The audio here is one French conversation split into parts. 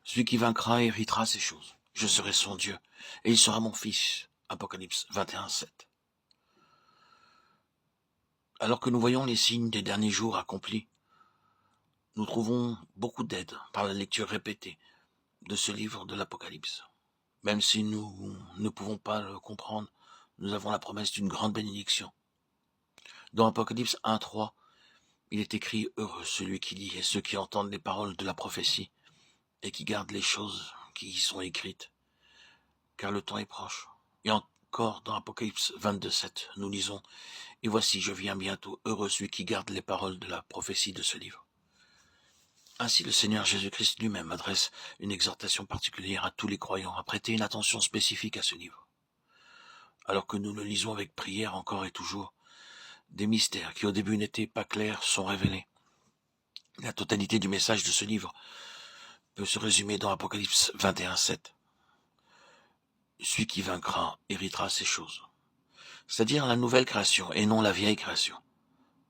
Celui qui vaincra héritera ces choses. Je serai son Dieu, et il sera mon fils. Apocalypse 21:7. Alors que nous voyons les signes des derniers jours accomplis, nous trouvons beaucoup d'aide par la lecture répétée de ce livre de l'Apocalypse. Même si nous ne pouvons pas le comprendre, nous avons la promesse d'une grande bénédiction. Dans Apocalypse 1:3, il est écrit « Heureux celui qui lit et ceux qui entendent les paroles de la prophétie et qui gardent les choses qui y sont écrites, car le temps est proche. » Et encore dans Apocalypse 22:7, nous lisons « Et voici, je viens bientôt, heureux celui qui garde les paroles de la prophétie de ce livre. » Ainsi le Seigneur Jésus-Christ lui-même adresse une exhortation particulière à tous les croyants à prêter une attention spécifique à ce livre. Alors que nous le lisons avec prière encore et toujours, des mystères qui au début n'étaient pas clairs sont révélés. La totalité du message de ce livre peut se résumer dans Apocalypse 21:7. Celui qui vaincra héritera ces choses. C'est-à-dire la nouvelle création et non la vieille création.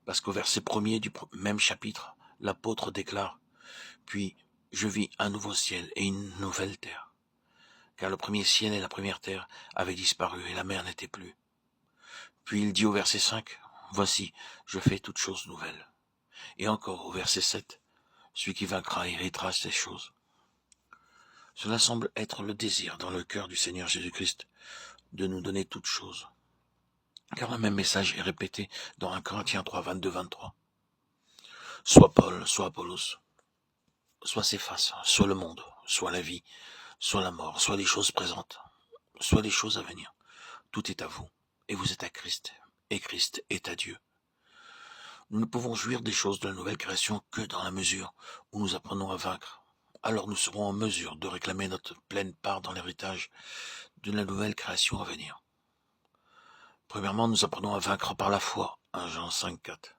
Parce qu'au verset 1er du même chapitre, l'apôtre déclare « Puis je vis un nouveau ciel et une nouvelle terre. Car le premier ciel et la première terre avaient disparu et la mer n'était plus. » Puis il dit au verset 5 « Voici, je fais toutes choses nouvelles. » Et encore au verset 7 « Celui qui vaincra héritera ces choses. » Cela semble être le désir dans le cœur du Seigneur Jésus-Christ de nous donner toutes choses. Car le même message est répété dans 1 Corinthiens 3, 22-23. Soit Paul, soit Apollos, soit Céphas, soit le monde, soit la vie, soit la mort, soit les choses présentes, soit les choses à venir. Tout est à vous, et vous êtes à Christ, et Christ est à Dieu. Nous ne pouvons jouir des choses de la nouvelle création que dans la mesure où nous apprenons à vaincre. Alors nous serons en mesure de réclamer notre pleine part dans l'héritage de la nouvelle création à venir. Premièrement, nous apprenons à vaincre par la foi, 1 Jean 5,4.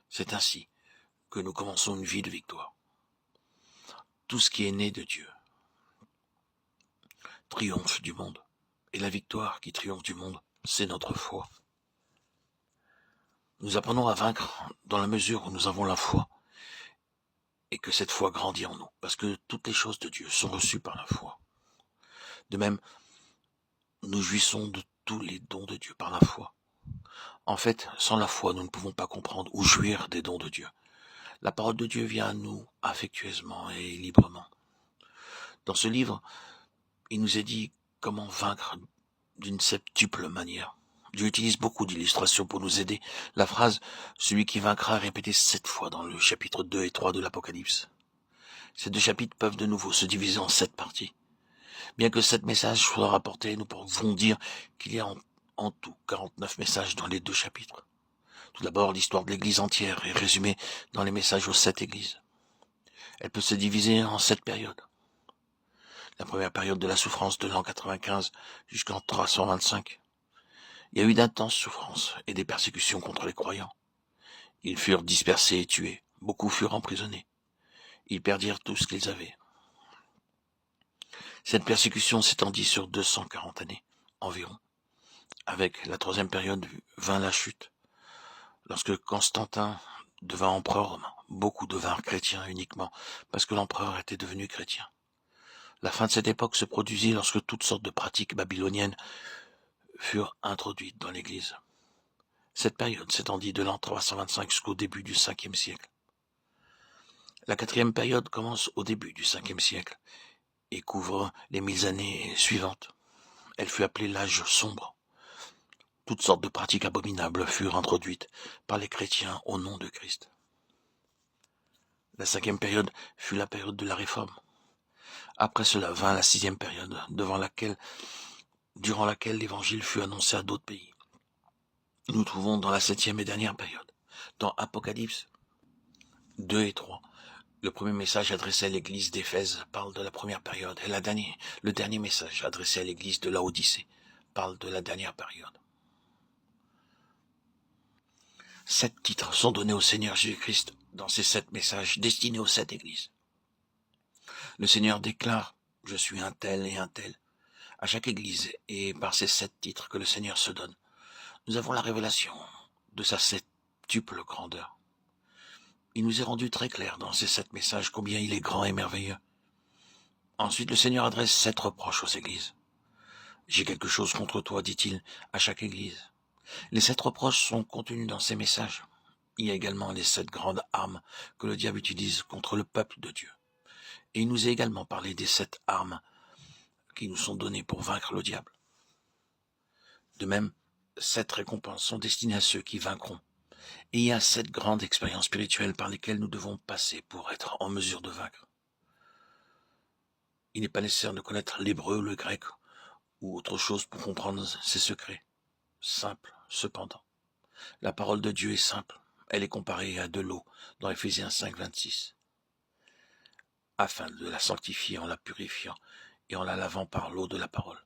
C'est ainsi que nous commençons une vie de victoire. Tout ce qui est né de Dieu triomphe du monde. Et la victoire qui triomphe du monde, c'est notre foi. Nous apprenons à vaincre dans la mesure où nous avons la foi et que cette foi grandit en nous, parce que toutes les choses de Dieu sont reçues par la foi. De même, nous jouissons de tous les dons de Dieu par la foi. En fait, sans la foi, nous ne pouvons pas comprendre ou jouir des dons de Dieu. La parole de Dieu vient à nous affectueusement et librement. Dans ce livre, il nous est dit comment vaincre d'une septuple manière. Dieu utilise beaucoup d'illustrations pour nous aider. La phrase « celui qui vaincra » est répétée 7 fois dans le chapitre 2 et 3 de l'Apocalypse. Ces 2 chapitres peuvent de nouveau se diviser en 7 parties. Bien que 7 messages soient rapportés, nous pouvons dire qu'il y a en tout 49 messages dans les 2 chapitres. Tout d'abord, l'histoire de l'Église entière est résumée dans les messages aux 7 églises. Elle peut se diviser en 7 périodes. La première période de la souffrance de l'an 95 jusqu'en 325. Il y a eu d'intenses souffrances et des persécutions contre les croyants. Ils furent dispersés et tués. Beaucoup furent emprisonnés. Ils perdirent tout ce qu'ils avaient. Cette persécution s'étendit sur 240 années environ. Avec la 3e période vint la chute. Lorsque Constantin devint empereur romain, beaucoup devinrent chrétiens uniquement parce que l'empereur était devenu chrétien. La fin de cette époque se produisit lorsque toutes sortes de pratiques babyloniennes furent introduites dans l'Église. Cette période s'étendit de l'an 325 jusqu'au début du 5e siècle. La 4e période commence au début du 5e siècle et couvre les 1000 années suivantes. Elle fut appelée l'âge sombre. Toutes sortes de pratiques abominables furent introduites par les chrétiens au nom de Christ. La 5e période fut la période de la Réforme. Après cela vint la 6e période, durant laquelle l'Évangile fut annoncé à d'autres pays. Nous trouvons dans la 7e et dernière période, dans Apocalypse 2 et 3, le premier message adressé à l'église d'Éphèse parle de la première période, et le dernier message adressé à l'église de Laodicée parle de la dernière période. 7 titres sont donnés au Seigneur Jésus-Christ dans ces 7 messages destinés aux 7 églises. Le Seigneur déclare « Je suis un tel et un tel » à chaque église, et par ces 7 titres que le Seigneur se donne, nous avons la révélation de sa septuple grandeur. Il nous est rendu très clair dans ces 7 messages combien il est grand et merveilleux. Ensuite, le Seigneur adresse 7 reproches aux églises. J'ai quelque chose contre toi, dit-il à chaque église. Les 7 reproches sont contenus dans ces messages. Il y a également les 7 grandes armes que le diable utilise contre le peuple de Dieu. Et il nous a également parlé des 7 armes qui nous sont données pour vaincre le diable. De même, 7 récompenses sont destinées à ceux qui vaincront. Et il y a 7 grandes expériences spirituelles par lesquelles nous devons passer pour être en mesure de vaincre. Il n'est pas nécessaire de connaître l'hébreu, le grec ou autre chose pour comprendre ces secrets. Simple, cependant. La parole de Dieu est simple. Elle est comparée à de l'eau dans Éphésiens 5, 26. Afin de la sanctifier en la purifiant et en la lavant par l'eau de la parole.